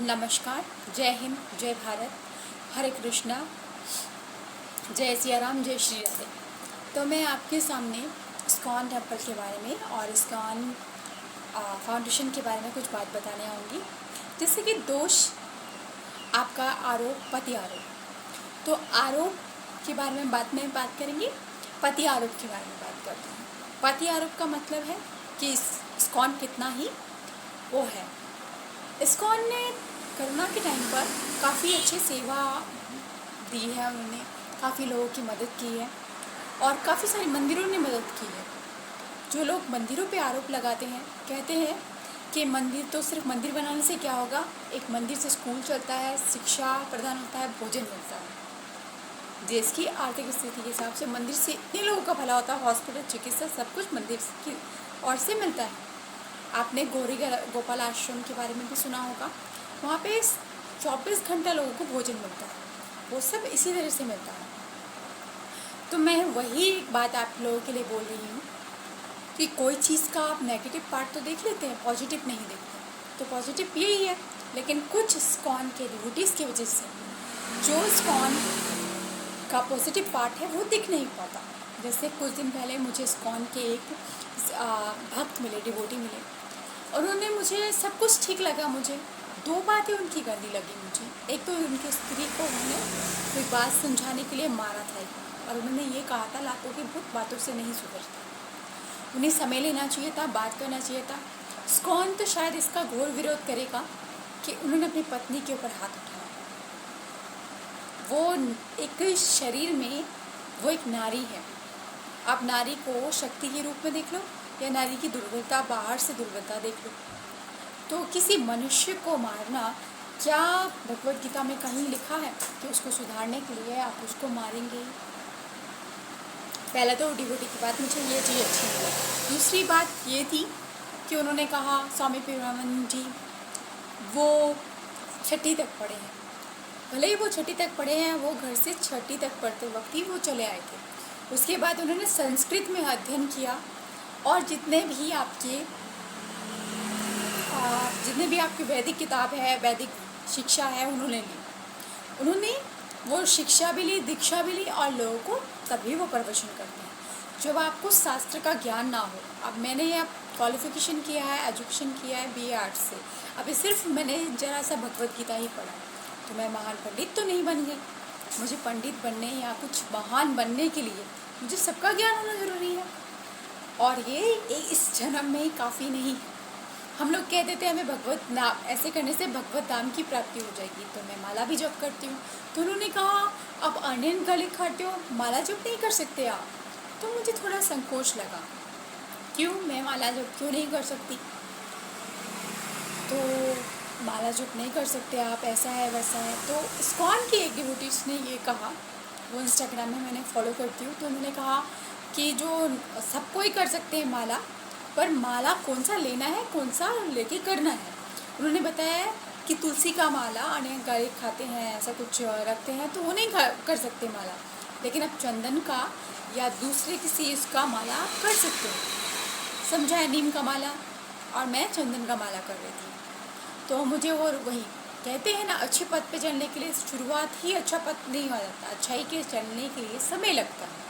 नमस्कार। जय हिंद, जय भारत, हरे कृष्णा, जय सिया राम, जय श्री राधे। तो मैं आपके सामने इस्कॉन टेम्पल के बारे में और इस्कॉन फाउंडेशन के बारे में कुछ बात बताने आऊँगी। जैसे कि दोष आपका आरोप, पति आरोप। तो आरोप के बारे में बात करेंगे, पति आरोप के बारे में बात करते हैं। पति आरोप का मतलब है कि इस्कॉन कितना ही वो है। इस्कॉन ने कोरोना के टाइम पर काफ़ी अच्छी सेवा दी है, उन्होंने काफ़ी लोगों की मदद की है और काफ़ी सारे मंदिरों ने मदद की है। जो लोग मंदिरों पे आरोप लगाते हैं, कहते हैं कि मंदिर तो सिर्फ मंदिर बनाने से क्या होगा, एक मंदिर से स्कूल चलता है, शिक्षा प्रदान होता है, भोजन मिलता है। देश की आर्थिक स्थिति के हिसाब से मंदिर से इतने लोगों का भला होता है, हॉस्पिटल, चिकित्सा, सब कुछ मंदिर की ओर से मिलता है। आपने गौरी गोपाल आश्रम के बारे में भी सुना होगा, वहाँ पे 24 घंटा लोगों को भोजन मिलता है, वो सब इसी तरह से मिलता है। तो मैं वही बात आप लोगों के लिए बोल रही हूँ कि कोई चीज़ का आप नेगेटिव पार्ट तो देख लेते हैं, पॉजिटिव नहीं देखते। तो पॉजिटिव यही है, लेकिन कुछ इस्कॉन के डिवोटीज़ की वजह से जो इस्कॉन का पॉजिटिव पार्ट है वो दिख नहीं पाता। जैसे कुछ दिन पहले मुझे इस्कॉन के एक भक्त मिले, डिवोटी मिले, और उन्होंने मुझे सब कुछ ठीक लगा। मुझे दो बातें उनकी गंदी लगी मुझे। एक तो उनकी स्त्री को उन्होंने कोई बात समझाने के लिए मारा था और उन्होंने ये कहा था, लातों की भूत बातों से नहीं सुधरता। उन्हें समय लेना चाहिए था, बात करना चाहिए था। इस्कॉन तो शायद इसका घोर विरोध करेगा कि उन्होंने अपनी पत्नी के ऊपर हाथ उठाया। वो एक शरीर में वो एक नारी है। आप नारी को शक्ति के रूप में देख लो या नारी की दुर्बलता, बाहर से दुर्बलता देख लो। तो किसी मनुष्य को मारना, क्या भगवद गीता में कहीं लिखा है कि उसको सुधारने के लिए आप उसको मारेंगे? पहला तो डिवोटी की बात मुझे ये चीज़ अच्छी लगी। दूसरी बात ये थी कि उन्होंने कहा, स्वामी प्रेमानंद जी वो 6ठी तक पढ़े हैं। भले ही वो 6ठी तक पढ़े हैं, वो घर से 6ठी तक पढ़ते वक्त ही वो चले आए थे। उसके बाद उन्होंने संस्कृत में अध्ययन किया और जितने भी आपकी वैदिक किताब है, वैदिक शिक्षा है, उन्होंने ली। उन्होंने वो शिक्षा भी ली, दीक्षा भी ली, और लोगों को तभी वो प्रवचन करते हैं जब आपको शास्त्र का ज्ञान ना हो। अब मैंने अब क्वालिफिकेशन किया है, एजुकेशन किया है BA आर्ट्स से। अभी सिर्फ मैंने जरा सा भगवद गीता ही पढ़ा, तो मैं महान पंडित तो नहीं बन गई। मुझे पंडित बनने या कुछ महान बनने के लिए मुझे सबका ज्ञान होना ज़रूरी है, और ये इस जन्म में ही काफ़ी नहीं है। हम लोग कह देते हैं हमें भगवत नाम, ऐसे करने से भगवत नाम की प्राप्ति हो जाएगी। तो मैं माला भी जप करती हूँ। तो उन्होंने कहा, अब अनियन गले खाते हो, माला जप नहीं कर सकते आप? तो मुझे थोड़ा संकोच लगा, क्यों मैं माला जप क्यों नहीं कर सकती? तो माला जप नहीं कर सकते आप, ऐसा है वैसा है। तो इस्कॉन की एक डिवोटीज ने ये कहा, वो इंस्टाग्राम में मैंने फॉलो करती हूँ, तो उन्होंने कहा कि जो सबको ही कर सकते हैं माला, पर माला कौन सा लेना है, कौन सा लेके करना है। उन्होंने बताया कि तुलसी का माला अनेक गाय खाते हैं, ऐसा कुछ रखते हैं, तो वो नहीं कर सकते माला, लेकिन आप चंदन का या दूसरे किसी इसका माला कर सकते हो। समझा है? नीम का माला, और मैं चंदन का माला कर रही थी। तो मुझे और वही कहते हैं ना, अच्छे पद पे चलने के लिए शुरुआत ही अच्छा पद नहीं हो जाता, अच्छाई के चलने के लिए समय लगता है।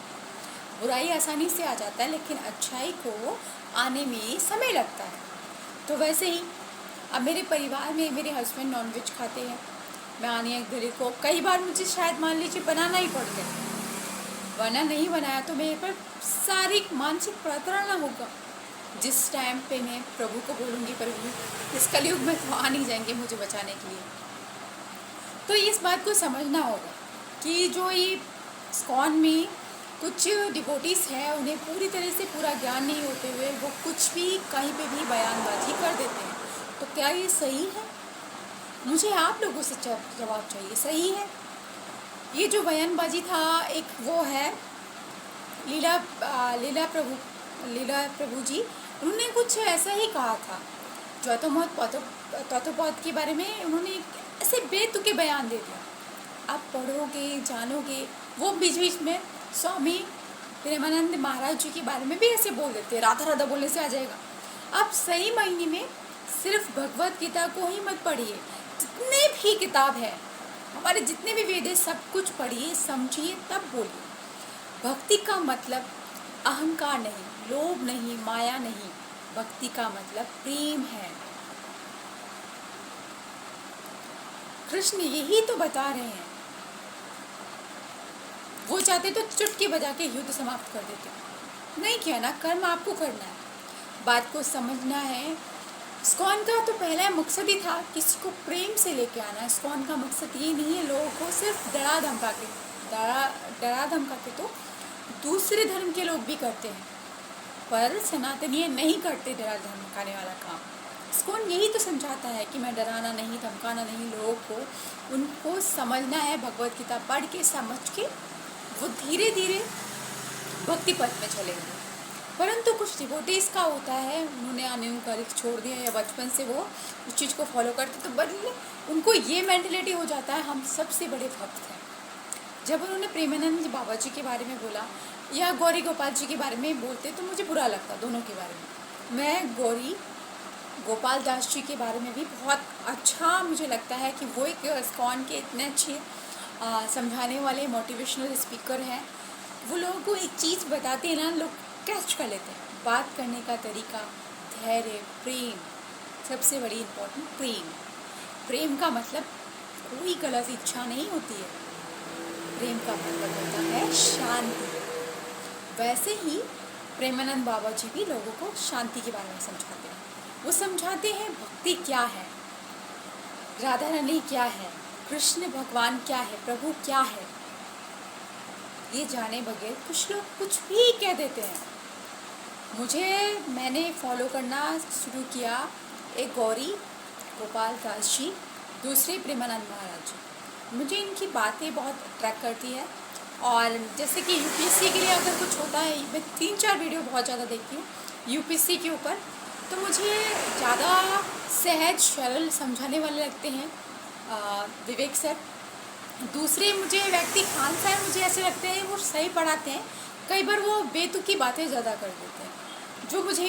बुराई आसानी से आ जाता है, लेकिन अच्छाई को आने में समय लगता है। तो वैसे ही अब मेरे परिवार में मेरे हस्बैंड नॉनवेज खाते हैं। मैं आने घरे को कई बार मुझे शायद मान लीजिए बनाना ही पड़ गया, वरना नहीं बनाया तो मेरे पर शारीरिक मानसिक प्रताड़ना होगा। जिस टाइम पे मैं प्रभु को बोलूँगी, प्रभु इस कलयुग में तो आ नहीं जाएंगे मुझे बचाने के लिए। तो इस बात को समझना होगा कि जो ये इस्कॉन में कुछ डिवोटीज़ हैं, उन्हें पूरी तरह से पूरा ज्ञान नहीं होते हुए वो कुछ भी कहीं पे भी बयानबाजी कर देते हैं। तो क्या ये सही है? मुझे आप लोगों से जवाब चाहिए, सही है? ये जो बयानबाजी था, एक वो है लीला प्रभु जी, उन्होंने कुछ ऐसा ही कहा था। चौथोपौध के बारे में उन्होंने ऐसे बेतुके बयान दे दिया। आप पढ़ोगे, जानोगे, वो बीच बीच में स्वामी प्रेमानंद महाराज जी के बारे में भी ऐसे बोल देते हैं, राधा राधा बोलने से आ जाएगा। आप सही महीने में सिर्फ भगवत गीता को ही मत पढ़िए, जितने भी किताब है, हमारे जितने भी वेद है, सब कुछ पढ़िए, समझिए, तब बोलिए। भक्ति का मतलब अहंकार नहीं, लोभ नहीं, माया नहीं। भक्ति का मतलब प्रेम है। कृष्ण यही तो बता रहे हैं। वो चाहते तो चुटकी बजा के युद्ध समाप्त कर देते, नहीं किया ना। कर्म आपको करना है, बात को समझना है। इस्कॉन का तो पहला मकसद ही था किसी को प्रेम से लेके आना। इस्कॉन का मकसद ये नहीं है लोगों को सिर्फ डरा धमका के तो दूसरे धर्म के लोग भी करते हैं, पर सनातनीय नहीं करते डरा धमकाने वाला काम। इस्कॉन यही तो समझाता है कि मैं डराना नहीं, धमकाना नहीं, लोगों को उनको समझना है। भगवत गीता पढ़ के समझ के वो धीरे धीरे भक्ति पथ में चलेंगे। परंतु कुछ डिवोटीज का होता है, उन्होंने अनियमित छोड़ दिया या बचपन से वो उस चीज़ को फॉलो करते, तो बदले उनको ये मेंटलिटी हो जाता है हम सबसे बड़े भक्त हैं। जब उन्होंने प्रेमानंद बाबा जी के बारे में बोला या गौरी गोपाल जी के बारे में बोलते तो मुझे बुरा लगता, दोनों के बारे में। मैं गौरी गोपाल दास जी के बारे में भी बहुत अच्छा मुझे लगता है कि वो एक इस्कॉन के इतने अच्छे समझाने वाले मोटिवेशनल स्पीकर हैं। वो लोगों को एक चीज़ बताते हैं ना, लोग कैच कर लेते हैं। बात करने का तरीका, धैर्य, प्रेम, सबसे बड़ी इम्पोर्टेंट प्रेम। प्रेम का मतलब कोई गलत इच्छा नहीं होती है। प्रेम का मतलब होता है शांति। वैसे ही प्रेमानंद बाबा जी भी लोगों को शांति के बारे में समझाते हैं। वो समझाते हैं भक्ति क्या है, राधा रानी क्या है, कृष्ण भगवान क्या है, प्रभु क्या है। ये जाने बगैर कुछ लोग कुछ भी कह देते हैं। मैंने फॉलो करना शुरू किया एक गौरी गोपाल दास जी, दूसरे प्रेमानंद महाराज जी। मुझे इनकी बातें बहुत अट्रैक्ट करती है। और जैसे कि यूपीएससी के लिए अगर कुछ होता है, मैं 3-4 वीडियो बहुत ज़्यादा देखती हूँ यूपीएससी के ऊपर, तो मुझे ज़्यादा सहज सरल समझाने वाले लगते हैं विवेक सर। दूसरे मुझे व्यक्ति खान सर मुझे ऐसे लगते हैं वो सही पढ़ाते हैं, कई बार वो बेतुकी बातें ज़्यादा कर देते हैं जो मुझे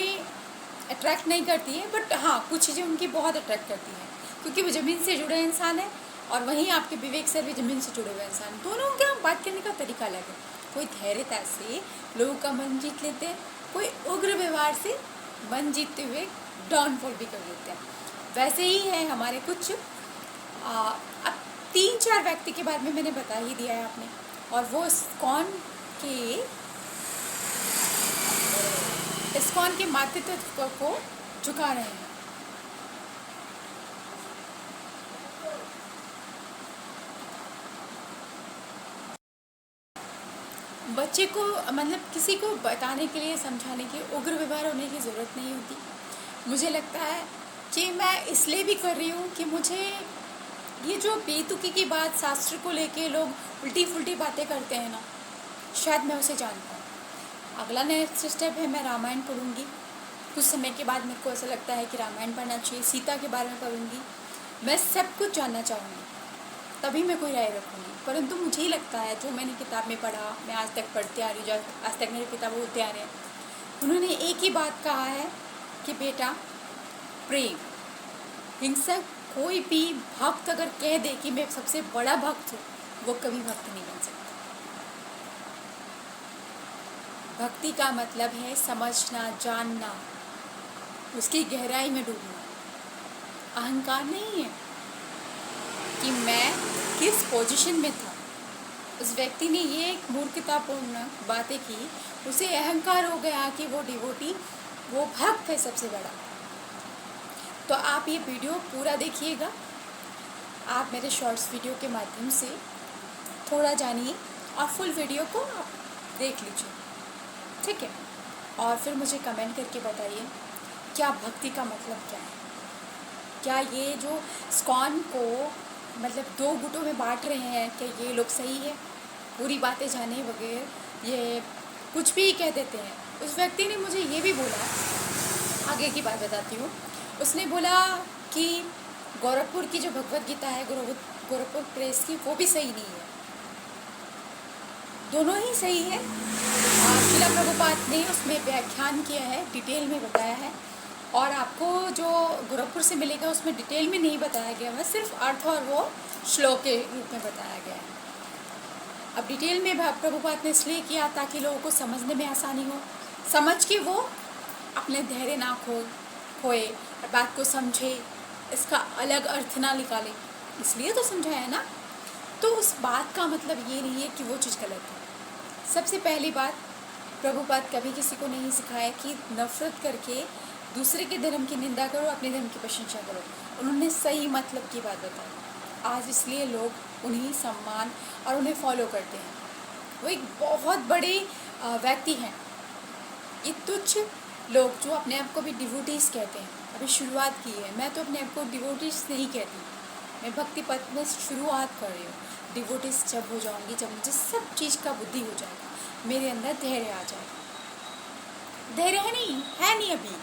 अट्रैक्ट नहीं करती है। बट हाँ, कुछ चीज़ें उनकी बहुत अट्रैक्ट करती हैं क्योंकि वो ज़मीन से जुड़े इंसान हैं, और वहीं आपके विवेक सर भी ज़मीन से जुड़े हुए इंसान। दोनों का बात करने का तरीका अलग है। कोई धैर्यता से लोगों का मन जीत लेते हैं, कोई उग्र व्यवहार से मन जीतते हुए डाउनफॉल भी कर देते हैं। वैसे ही है हमारे कुछ अब 3-4 व्यक्ति के बारे में मैंने बता ही दिया है आपने, और वो इस्कॉन के मातृत्व को झुका रहे हैं। बच्चे को मतलब किसी को बताने के लिए, समझाने के उग्र व्यवहार होने की ज़रूरत नहीं होती। मुझे लगता है कि मैं इसलिए भी कर रही हूँ कि मुझे ये जो बेतुकी की बात शास्त्र को लेके लोग उल्टी फुल्टी बातें करते हैं ना, शायद मैं उसे जानता हूँ। अगला नेक्स्ट स्टेप है, मैं रामायण पढ़ूँगी। कुछ समय के बाद मेरे को ऐसा लगता है कि रामायण पढ़ना चाहिए, सीता के बारे में पढ़ूँगी। मैं सब कुछ जानना चाहूँगी, तभी मैं कोई राय रखूँगी। परंतु मुझे ही लगता है जो मैंने किताब में पढ़ा, मैं आज तक पढ़ते आ रही हूँ, जो आज तक मेरे पिता बोलते आ रहे हैं, उन्होंने एक ही बात कहा है कि बेटा प्रेम। हिंसा कोई भी भक्त अगर कह दे कि मैं सबसे बड़ा भक्त हूँ, वो कभी भक्त नहीं बन सकता। भक्ति का मतलब है समझना, जानना, उसकी गहराई में डूबना। अहंकार नहीं है कि मैं किस पोजीशन में था। उस व्यक्ति ने ये एक मूर्खतापूर्ण बातें की, उसे अहंकार हो गया कि वो डिवोटी, वो भक्त है सबसे बड़ा। तो आप ये वीडियो पूरा देखिएगा, आप मेरे शॉर्ट्स वीडियो के माध्यम से थोड़ा जानिए और फुल वीडियो को आप देख लीजिए, ठीक है। और फिर मुझे कमेंट करके बताइए क्या भक्ति का मतलब क्या है। क्या ये जो इस्कॉन को मतलब 2 गुटों में बांट रहे हैं, क्या ये लोग सही है? पूरी बातें जाने बगैर ये कुछ भी कह देते हैं। उस व्यक्ति ने मुझे ये भी बोला, आगे की बात बताती हूँ, उसने बोला कि गोरखपुर की जो भगवत गीता है, गोरखपुर प्रेस की, वो भी सही नहीं है। दोनों ही सही है। श्रील प्रभुपाद ने उसमें व्याख्यान किया है, डिटेल में बताया है। और आपको जो गोरखपुर से मिलेगा उसमें डिटेल में नहीं बताया गया है, सिर्फ अर्थ और वो श्लोक के रूप में बताया गया है। अब डिटेल में प्रभुपाद ने इसलिए किया ताकि लोगों को समझने में आसानी हो, समझ के वो अपने धैर्य ना खोए और बात को समझे, इसका अलग अर्थ ना निकाले, इसलिए तो समझाया ना। तो उस बात का मतलब ये नहीं है कि वो चीज़ गलत है। सबसे पहली बात, प्रभुपाद कभी किसी को नहीं सिखाया कि नफरत करके दूसरे के धर्म की निंदा करो, अपने धर्म की प्रशंसा करो। उन्होंने सही मतलब की बात बताई। आज इसलिए लोग उन्हें सम्मान और उन्हें फॉलो करते हैं। वो एक बहुत बड़े व्यक्ति हैं। ये तुच्छ लोग जो अपने आप को भी डिवोटीज कहते हैं, अभी शुरुआत की है। मैं तो अपने आप को डिवोटीज नहीं कहती, मैं भक्ति पथ में शुरुआत कर रही हूँ। डिवोटीज जब हो जाऊँगी, जब मुझे सब चीज़ का बुद्धि हो जाएगा, मेरे अंदर धैर्य आ जाएगा। धैर्य है नहीं अभी,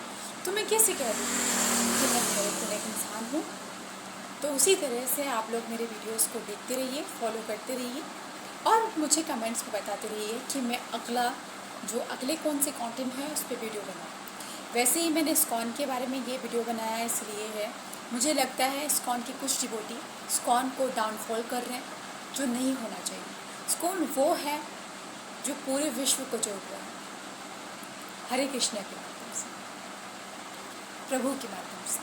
तो मैं कैसे कह दूँ कि मैं धैर्य एक इंसान हूँ। तो उसी तरह से आप लोग मेरे वीडियोस को देखते रहिए, फॉलो करते रहिए और मुझे कमेंट्स में बताते रहिए कि मैं अगले कौन से कंटेंट है उस पर वीडियो बनाऊँ। वैसे ही मैंने इस्कॉन के बारे में ये वीडियो बनाया इसलिए है, मुझे लगता है इस्कॉन के कुछ डिवोटी इस्कॉन को डाउनफॉल कर रहे हैं, जो नहीं होना चाहिए। इस्कॉन वो है जो पूरे विश्व को जोड़ रहा है, हरे कृष्णा के माध्यम से, प्रभु के माध्यम से।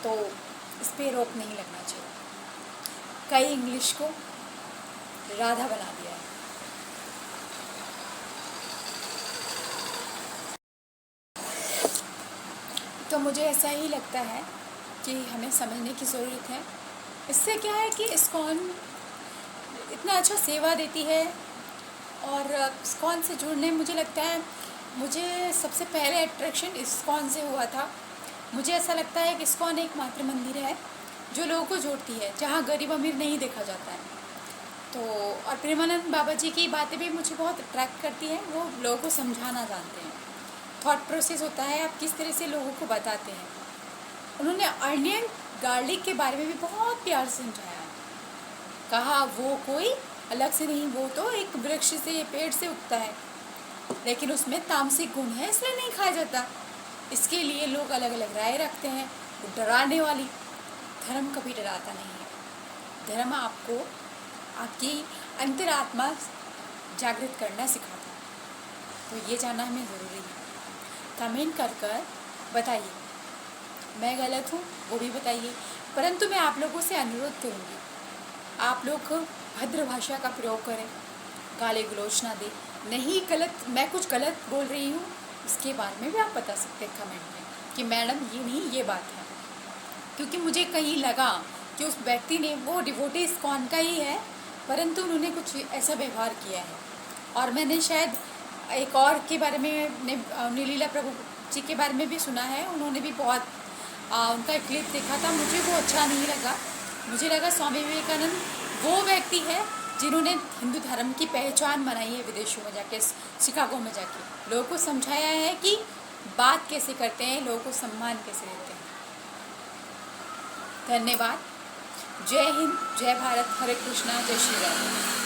तो इस पर रोक नहीं लगना चाहिए। कई इंग्लिश को राधा बना दिया है। तो मुझे ऐसा ही लगता है कि हमें समझने की ज़रूरत है। इससे क्या है कि इस्कॉन इतना अच्छा सेवा देती है और इस्कॉन से जुड़ने, मुझे लगता है मुझे सबसे पहले अट्रैक्शन इस्कॉन से हुआ था। मुझे ऐसा लगता है कि इस्कॉन एक मातृ मंदिर है जो लोगों को जोड़ती है, जहाँ गरीब अमीर नहीं देखा जाता है। तो और प्रेमानंद बाबा जी की बातें भी मुझे बहुत अट्रैक्ट करती हैं। वो लोगों को समझाना जानते हैं, थॉट प्रोसेस होता है, आप किस तरह से लोगों को बताते हैं। उन्होंने अनियन गार्लिक के बारे में भी बहुत प्यार से समझाया है। कहा वो कोई अलग से नहीं, वो तो एक वृक्ष से, पेड़ से उगता है, लेकिन उसमें तामसिक गुण है, इसलिए नहीं खाया जाता। इसके लिए लोग अलग अलग राय रखते हैं। वो डराने वाली, धर्म कभी डराता नहीं है। धर्म आपको आपकी अंतरात्मा जागृत करना सिखाता है। तो ये जानना हमें ज़रूरी है। कमेंट कर बताइए, मैं गलत हूँ वो भी बताइए, परंतु मैं आप लोगों से अनुरोध करूँगी, आप लोग भद्र भाषा का प्रयोग करें, गाली गलौज ना दें। नहीं गलत, मैं कुछ गलत बोल रही हूँ इसके बारे में भी आप बता सकते हैं कमेंट में कि मैडम ये नहीं, ये बात है। क्योंकि मुझे कहीं लगा कि उस व्यक्ति ने, वो डिवोटी इस्कॉन का ही है, परंतु उन्होंने कुछ ऐसा व्यवहार किया है। और मैंने शायद एक और के बारे में, नीलीला प्रभु जी के बारे में भी सुना है। उन्होंने भी बहुत उनका क्लिप देखा था, मुझे वो अच्छा नहीं लगा। मुझे लगा स्वामी विवेकानंद वो व्यक्ति है जिन्होंने हिंदू धर्म की पहचान बनाई है विदेशों में जाके, शिकागो में जाके लोगों को समझाया है कि बात कैसे करते हैं, लोगों को सम्मान कैसे देते हैं। धन्यवाद। जय हिंद, जय भारत, हरे कृष्णा, जय श्री राम।